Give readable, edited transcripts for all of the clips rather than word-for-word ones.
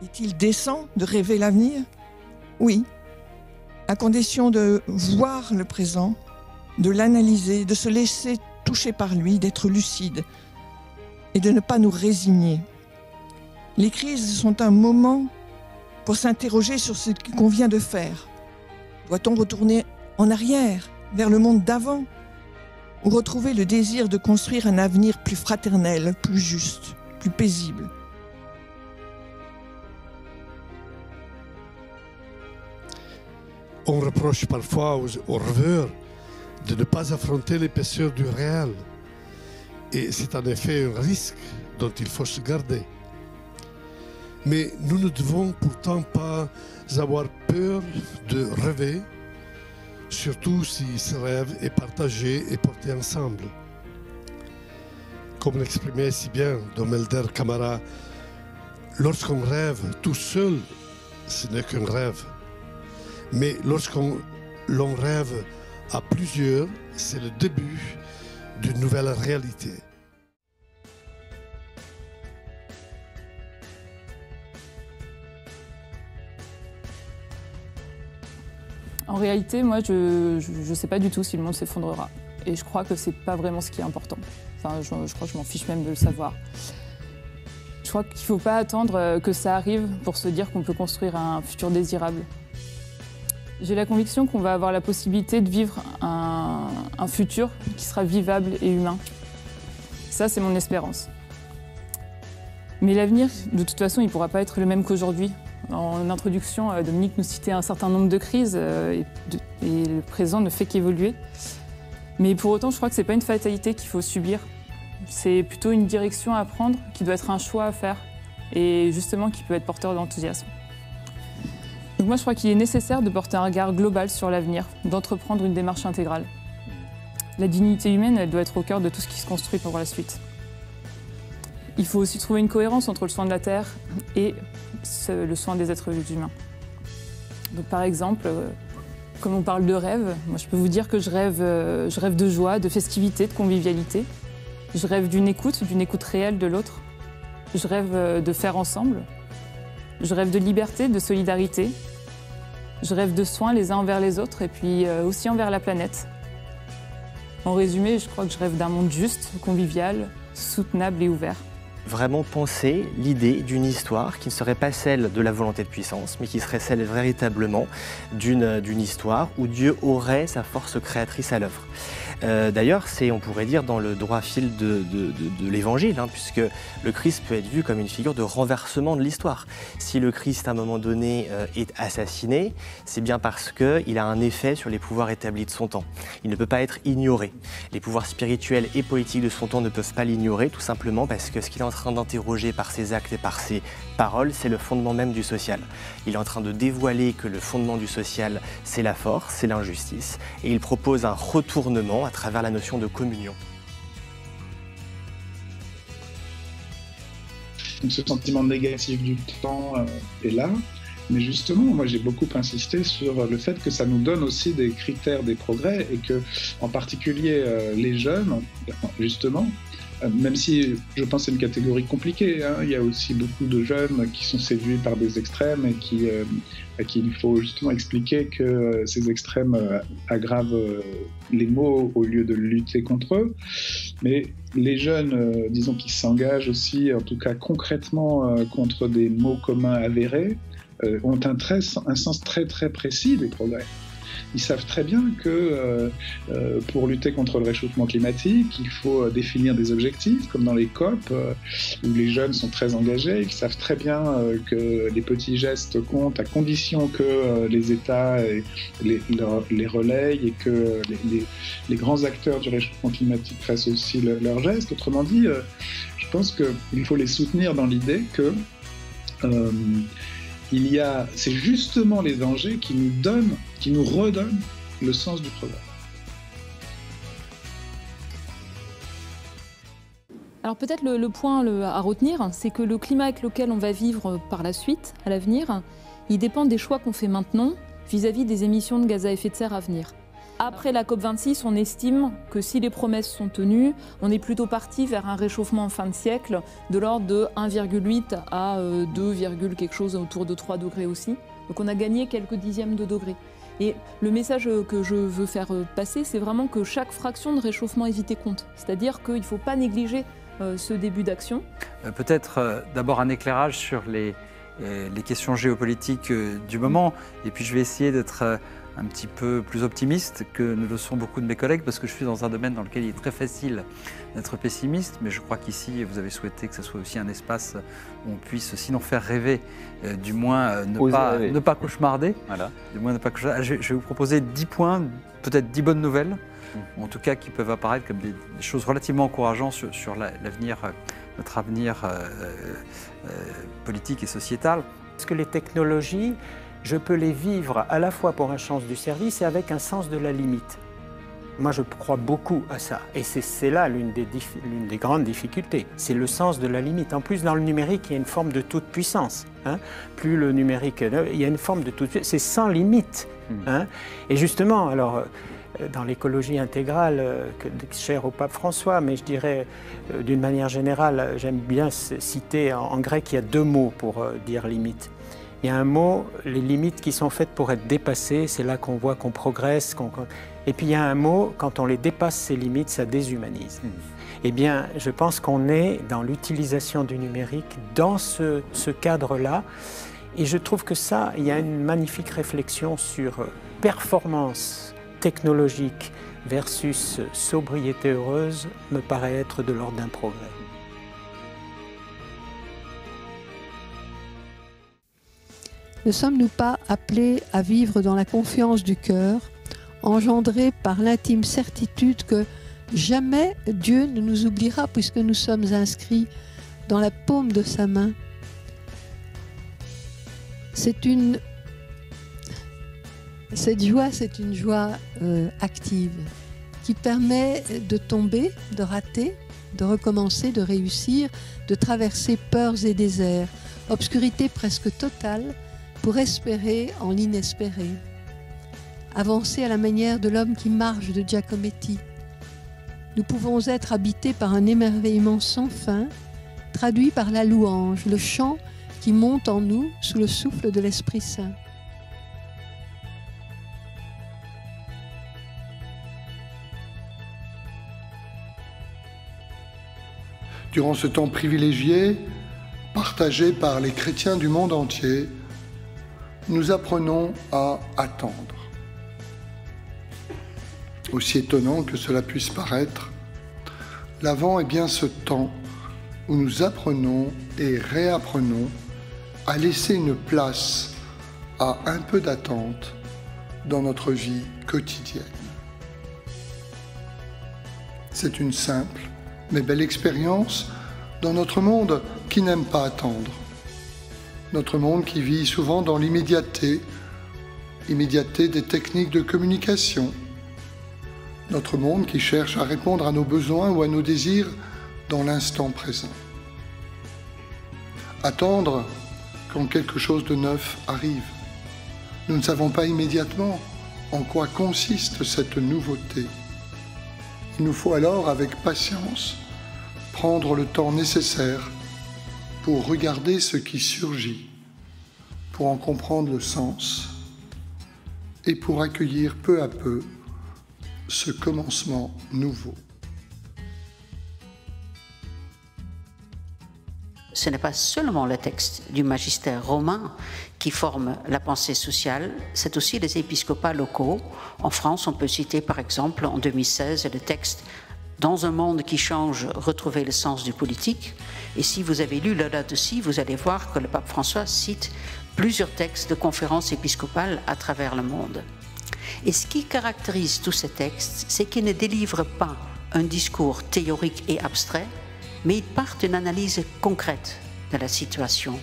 Est-il décent de rêver l'avenir? Oui, à condition de voir le présent, de l'analyser, de se laisser toucher par lui, d'être lucide et de ne pas nous résigner. Les crises sont un moment pour s'interroger sur ce qu'il convient de faire. Doit-on retourner en arrière, vers le monde d'avant, ou retrouver le désir de construire un avenir plus fraternel, plus juste, plus paisible? On reproche parfois aux rêveurs de ne pas affronter l'épaisseur du réel. Et c'est en effet un risque dont il faut se garder. Mais nous ne devons pourtant pas avoir peur de rêver, surtout si ce rêve est partagé et porté ensemble. Comme l'exprimait si bien Dom Helder Camara, lorsqu'on rêve tout seul, ce n'est qu'un rêve. Mais l'on rêve à plusieurs, c'est le début d'une nouvelle réalité. En réalité, moi, je ne sais pas du tout si le monde s'effondrera. Et je crois que c'est pas vraiment ce qui est important. Enfin, je crois que je m'en fiche même de le savoir. Je crois qu'il ne faut pas attendre que ça arrive pour se dire qu'on peut construire un futur désirable. J'ai la conviction qu'on va avoir la possibilité de vivre un futur qui sera vivable et humain. Ça, c'est mon espérance. Mais l'avenir, de toute façon, il ne pourra pas être le même qu'aujourd'hui. En introduction, Dominique nous citait un certain nombre de crises et le présent ne fait qu'évoluer. Mais pour autant, je crois que ce n'est pas une fatalité qu'il faut subir. C'est plutôt une direction à prendre qui doit être un choix à faire et justement qui peut être porteur d'enthousiasme. Donc moi, je crois qu'il est nécessaire de porter un regard global sur l'avenir, d'entreprendre une démarche intégrale. La dignité humaine, elle doit être au cœur de tout ce qui se construit pour la suite. Il faut aussi trouver une cohérence entre le soin de la Terre et le soin des êtres humains. Donc par exemple, comme on parle de rêve, moi je peux vous dire que je rêve de joie, de festivité, de convivialité. Je rêve d'une écoute réelle de l'autre. Je rêve de faire ensemble. Je rêve de liberté, de solidarité. Je rêve de soins les uns envers les autres et puis aussi envers la planète. En résumé, je crois que je rêve d'un monde juste, convivial, soutenable et ouvert. Vraiment penser l'idée d'une histoire qui ne serait pas celle de la volonté de puissance, mais qui serait celle véritablement d'une histoire où Dieu aurait sa force créatrice à l'œuvre. D'ailleurs, c'est, on pourrait dire, dans le droit fil de l'Évangile, puisque le Christ peut être vu comme une figure de renversement de l'histoire. Si le Christ, à un moment donné, est assassiné, c'est bien parce qu'il a un effet sur les pouvoirs établis de son temps. Il ne peut pas être ignoré. Les pouvoirs spirituels et politiques de son temps ne peuvent pas l'ignorer, tout simplement parce que ce qu'il est en train d'interroger par ses actes et par ses paroles, c'est le fondement même du social. Il est en train de dévoiler que le fondement du social, c'est la force, c'est l'injustice, et il propose un retournement à travers la notion de communion. Donc ce sentiment négatif du temps est là, mais justement, moi j'ai beaucoup insisté sur le fait que ça nous donne aussi des critères des progrès et que, en particulier les jeunes, justement, même si je pense que c'est une catégorie compliquée, il y a aussi beaucoup de jeunes qui sont séduits par des extrêmes et à qui il faut justement expliquer que ces extrêmes aggravent les maux au lieu de lutter contre eux. Mais les jeunes, disons, qui s'engagent aussi, en tout cas concrètement, contre des maux communs avérés, ont un sens très très précis des progrès. Ils savent très bien que pour lutter contre le réchauffement climatique, il faut définir des objectifs, comme dans les COP, où les jeunes sont très engagés. Ils savent très bien que les petits gestes comptent à condition que les États les relayent et que les grands acteurs du réchauffement climatique fassent aussi leurs gestes. Autrement dit, je pense qu'il faut les soutenir dans l'idée que c'est justement les dangers qui nous redonnent le sens du progrès. Alors peut-être le point à retenir, c'est que le climat avec lequel on va vivre par la suite, à l'avenir, il dépend des choix qu'on fait maintenant vis-à-vis des émissions de gaz à effet de serre à venir. après la COP26, on estime que si les promesses sont tenues, on est plutôt parti vers un réchauffement en fin de siècle de l'ordre de 1,8 à 2, quelque chose autour de 3 degrés aussi. Donc on a gagné quelques dixièmes de degrés. Et le message que je veux faire passer, c'est vraiment que chaque fraction de réchauffement évité compte. C'est-à-dire qu'il ne faut pas négliger ce début d'action. Peut-être d'abord un éclairage sur les questions géopolitiques du moment. Et puis je vais essayer d'être un petit peu plus optimiste que ne le sont beaucoup de mes collègues, parce que je suis dans un domaine dans lequel il est très facile d'être pessimiste, mais je crois qu'ici, vous avez souhaité que ce soit aussi un espace où on puisse, sinon faire rêver, du moins ne pas cauchemarder. Voilà. Du moins ne pas cauchemarder. Je vais vous proposer 10 points, peut-être 10 bonnes nouvelles, en tout cas qui peuvent apparaître comme des choses relativement encourageantes sur l'avenir, notre avenir politique et sociétal. Parce que les technologies, je peux les vivre à la fois pour un sens du service et avec un sens de la limite. Moi, je crois beaucoup à ça. Et c'est là l'une des grandes difficultés. C'est le sens de la limite. En plus, dans le numérique, il y a une forme de toute puissance. Hein. Plus le numérique, il y a une forme de toute puissance. C'est sans limite. Hein. Et justement, alors, dans l'écologie intégrale, chère au pape François, mais je dirais d'une manière générale, j'aime bien citer en grec, il y a 2 mots pour dire limite. Il y a un mot, les limites qui sont faites pour être dépassées, c'est là qu'on voit qu'on progresse. Et puis il y a un mot, quand on les dépasse, ces limites, ça déshumanise. Eh bien, je pense qu'on est dans l'utilisation du numérique, dans ce cadre-là. Et je trouve que ça, il y a une magnifique réflexion sur performance technologique versus sobriété heureuse, me paraît être de l'ordre d'un progrès. Ne sommes-nous pas appelés à vivre dans la confiance du cœur, engendrée par l'intime certitude que jamais Dieu ne nous oubliera puisque nous sommes inscrits dans la paume de sa main? Cette joie, c'est une joie active qui permet de tomber, de rater, de recommencer, de réussir, de traverser peurs et déserts, obscurité presque totale, pour espérer en l'inespéré. Avancer à la manière de l'homme qui marche de Giacometti. Nous pouvons être habités par un émerveillement sans fin, traduit par la louange, le chant qui monte en nous sous le souffle de l'Esprit Saint. Durant ce temps privilégié, partagé par les chrétiens du monde entier, nous apprenons à attendre. Aussi étonnant que cela puisse paraître, l'Avent est bien ce temps où nous apprenons et réapprenons à laisser une place à un peu d'attente dans notre vie quotidienne. C'est une simple mais belle expérience dans notre monde qui n'aime pas attendre. Notre monde qui vit souvent dans l'immédiateté des techniques de communication. Notre monde qui cherche à répondre à nos besoins ou à nos désirs dans l'instant présent. Attendre quand quelque chose de neuf arrive. Nous ne savons pas immédiatement en quoi consiste cette nouveauté. Il nous faut alors, avec patience, prendre le temps nécessaire pour regarder ce qui surgit, pour en comprendre le sens et pour accueillir peu à peu ce commencement nouveau. Ce n'est pas seulement le texte du magistère romain qui forme la pensée sociale, c'est aussi les épiscopats locaux. En France, on peut citer par exemple en 2016 le texte « Dans un monde qui change, retrouver le sens du politique ». Et si vous avez lu là-dessus, vous allez voir que le pape François cite plusieurs textes de conférences épiscopales à travers le monde. Et ce qui caractérise tous ces textes, c'est qu'ils ne délivrent pas un discours théorique et abstrait, mais ils partent d'une analyse concrète de la situation,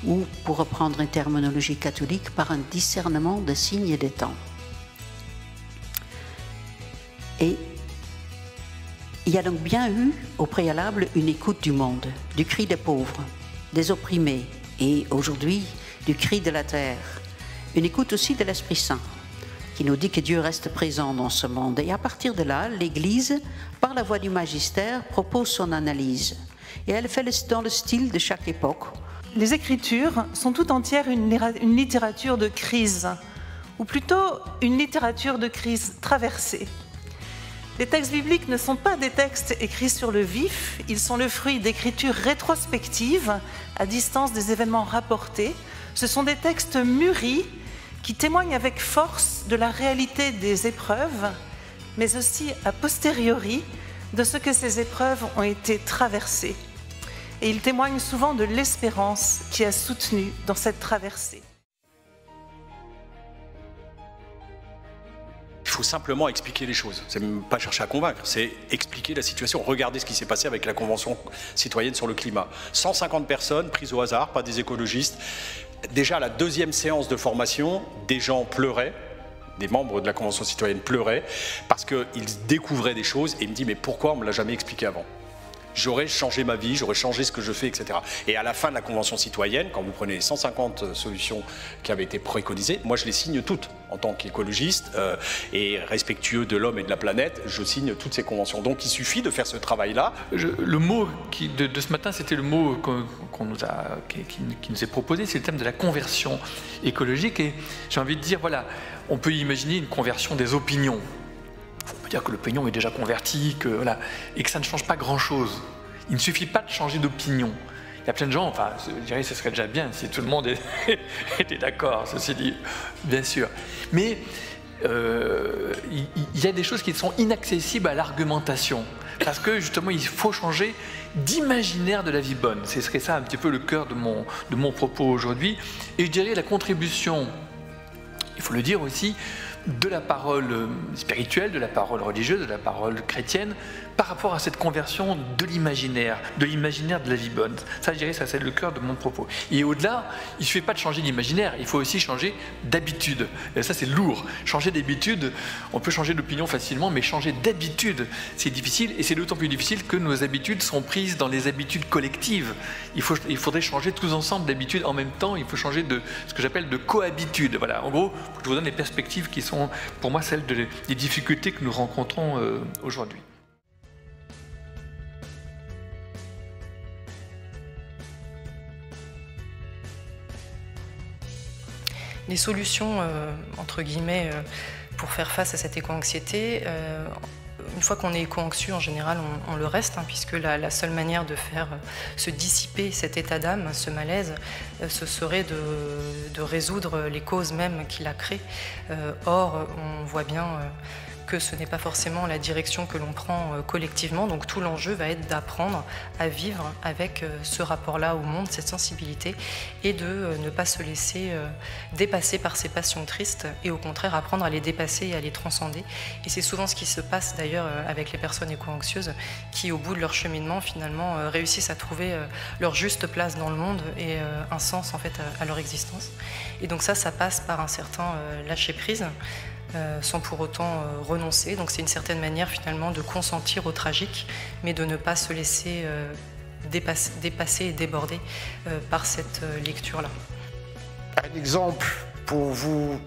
ou, pour reprendre une terminologie catholique, par un discernement des signes des temps. Et il y a donc bien eu, au préalable, une écoute du monde, du cri des pauvres, des opprimés, et aujourd'hui, du cri de la terre. Une écoute aussi de l'Esprit Saint, qui nous dit que Dieu reste présent dans ce monde. Et à partir de là, l'Église, par la voie du magistère, propose son analyse. Et elle fait dans le style de chaque époque. Les Écritures sont tout entières une littérature de crise, ou plutôt une littérature de crise traversée. Les textes bibliques ne sont pas des textes écrits sur le vif, ils sont le fruit d'écritures rétrospectives à distance des événements rapportés. Ce sont des textes mûris qui témoignent avec force de la réalité des épreuves, mais aussi a posteriori de ce que ces épreuves ont été traversées. Et ils témoignent souvent de l'espérance qui a soutenu dans cette traversée. Il faut simplement expliquer les choses. C'est même pas chercher à convaincre, c'est expliquer la situation. Regardez ce qui s'est passé avec la Convention citoyenne sur le climat. 150 personnes prises au hasard, pas des écologistes. Déjà à la deuxième séance de formation, des gens pleuraient, des membres de la Convention citoyenne pleuraient, parce qu'ils découvraient des choses et ils me disent « mais pourquoi on ne me l'a jamais expliqué avant ?» J'aurais changé ma vie, j'aurais changé ce que je fais, etc. Et à la fin de la Convention citoyenne, quand vous prenez les 150 solutions qui avaient été préconisées, moi je les signe toutes. En tant qu'écologiste et respectueux de l'homme et de la planète, je signe toutes ces conventions. Donc il suffit de faire ce travail-là. Le mot de ce matin, c'était le mot qui nous est proposé, c'est le thème de la conversion écologique. Et j'ai envie de dire, voilà, on peut imaginer une conversion des opinions. On peut dire que l'opinion est déjà convertie, voilà, et que ça ne change pas grand-chose. Il ne suffit pas de changer d'opinion. Il y a plein de gens, enfin, je dirais que ce serait déjà bien si tout le monde était d'accord, ceci dit, bien sûr. Mais il y a des choses qui sont inaccessibles à l'argumentation, parce que justement, il faut changer d'imaginaire de la vie bonne. Ce serait ça un petit peu le cœur de mon propos aujourd'hui. Et je dirais la contribution, il faut le dire aussi, de la parole spirituelle, de la parole religieuse, de la parole chrétienne, par rapport à cette conversion de l'imaginaire de la vie bonne. Ça, je dirais, ça c'est le cœur de mon propos. Et au-delà, il ne suffit pas de changer d'imaginaire, il faut aussi changer d'habitude. Et ça, c'est lourd. Changer d'habitude, on peut changer d'opinion facilement, mais changer d'habitude, c'est difficile, et c'est d'autant plus difficile que nos habitudes sont prises dans les habitudes collectives. Il faudrait changer tous ensemble d'habitude en même temps, il faut changer de ce que j'appelle de cohabitude. Voilà, en gros, je vous donne les perspectives qui sont, pour moi, celles des difficultés que nous rencontrons aujourd'hui. Les solutions, entre guillemets, pour faire face à cette éco-anxiété, une fois qu'on est éco-anxieux, en général, on le reste, hein, puisque la seule manière de faire se dissiper cet état d'âme, ce malaise, ce serait de résoudre les causes mêmes qui l'a créé. Or, on voit bien que ce n'est pas forcément la direction que l'on prend collectivement, donc tout l'enjeu va être d'apprendre à vivre avec ce rapport-là au monde, cette sensibilité, et de ne pas se laisser dépasser par ces passions tristes, et au contraire apprendre à les dépasser et à les transcender. Et c'est souvent ce qui se passe d'ailleurs avec les personnes éco-anxieuses, qui au bout de leur cheminement finalement réussissent à trouver leur juste place dans le monde et un sens en fait à leur existence. Et donc ça passe par un certain lâcher-prise, sans pour autant renoncer. Donc c'est une certaine manière finalement de consentir au tragique, mais de ne pas se laisser dépasser et déborder par cette lecture-là. Un exemple pour vous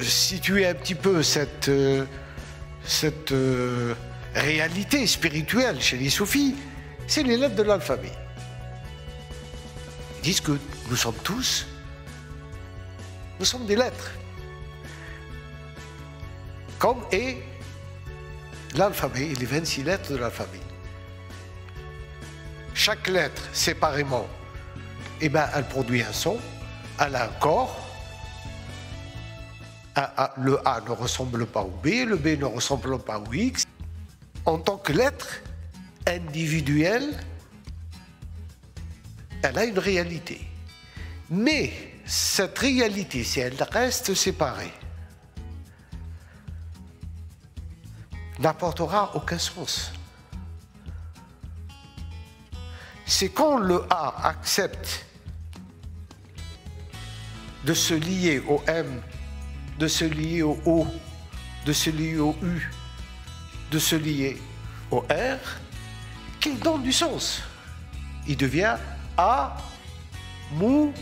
situer un petit peu cette réalité spirituelle chez les soufis, c'est les lettres de l'alphabet. Ils disent que nous sommes des lettres. Comme est l'alphabet et les 26 lettres de l'alphabet. Chaque lettre, séparément, elle produit un son, elle a un corps. Le A ne ressemble pas au B, le B ne ressemble pas au X. En tant que lettre individuelle, elle a une réalité. Mais cette réalité, si elle reste séparée, n'apportera aucun sens. C'est quand le A accepte de se lier au M, de se lier au O, de se lier au U, de se lier au R, qu'il donne du sens. Il devient amoureux.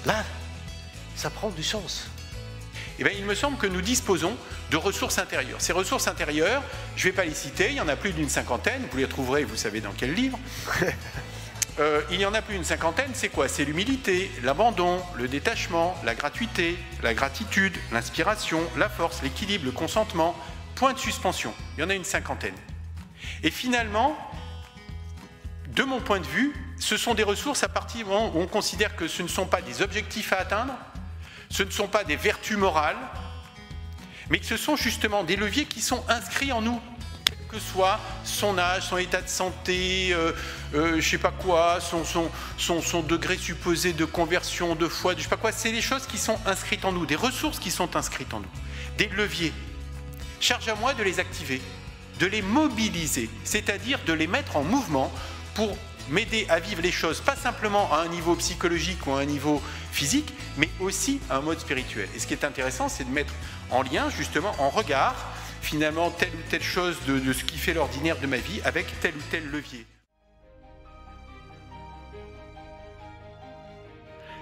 Là, ça prend du sens. Eh bien, il me semble que nous disposons de ressources intérieures. Ces ressources intérieures, je ne vais pas les citer, il y en a plus d'une cinquantaine, vous les trouverez, vous savez dans quel livre. Il y en a plus d'une cinquantaine, c'est quoi? C'est l'humilité, l'abandon, le détachement, la gratuité, la gratitude, l'inspiration, la force, l'équilibre, le consentement, point de suspension. Il y en a une cinquantaine. Et finalement, de mon point de vue, ce sont des ressources à partir du moment où on considère que ce ne sont pas des objectifs à atteindre, ce ne sont pas des vertus morales, mais que ce sont justement des leviers qui sont inscrits en nous, quel que soit son âge, son état de santé, je ne sais pas quoi, son degré supposé de conversion, de foi, je ne sais pas quoi. C'est des choses qui sont inscrites en nous, des ressources qui sont inscrites en nous, des leviers. Charge à moi de les activer, de les mobiliser, c'est-à-dire de les mettre en mouvement pour m'aider à vivre les choses, pas simplement à un niveau psychologique ou à un niveau physique, mais aussi à un mode spirituel. Et ce qui est intéressant, c'est de mettre en lien, justement, en regard, finalement, telle ou telle chose de ce qui fait l'ordinaire de ma vie avec tel ou tel levier.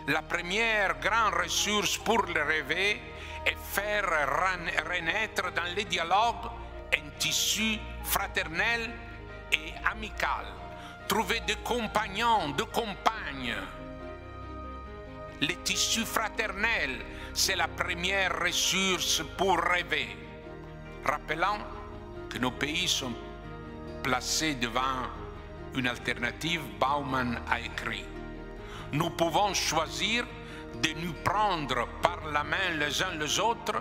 La première grande ressource pour le rêver est faire renaître dans les dialogues un tissu fraternel et amical. Trouver des compagnons, des compagnes. Le tissu fraternel, c'est la première ressource pour rêver. Rappelant que nos pays sont placés devant une alternative, Bauman a écrit. Nous pouvons choisir de nous prendre par la main les uns les autres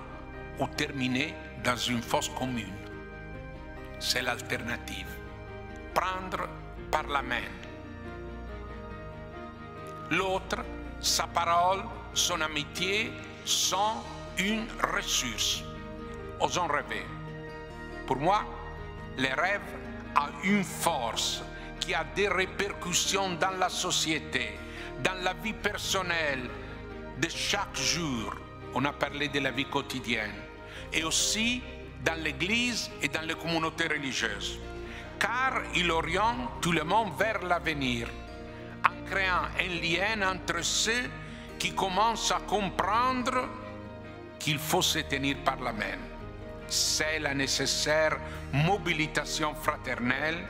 ou terminer dans une fosse commune. C'est l'alternative. Prendre par la main. L'autre, sa parole, son amitié sont une ressource. Osons rêver. Pour moi, les rêves ont une force qui a des répercussions dans la société, dans la vie personnelle de chaque jour. On a parlé de la vie quotidienne. Et aussi dans l'Église et dans les communautés religieuses. Car il oriente tout le monde vers l'avenir, en créant un lien entre ceux qui commencent à comprendre qu'il faut se tenir par la main. C'est la nécessaire mobilisation fraternelle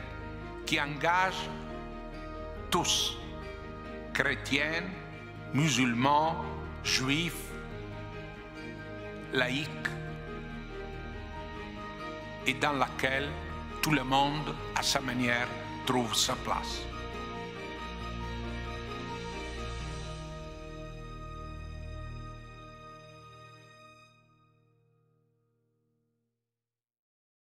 qui engage tous, chrétiens, musulmans, juifs, laïcs, et dans laquelle tout le monde, à sa manière, trouve sa place.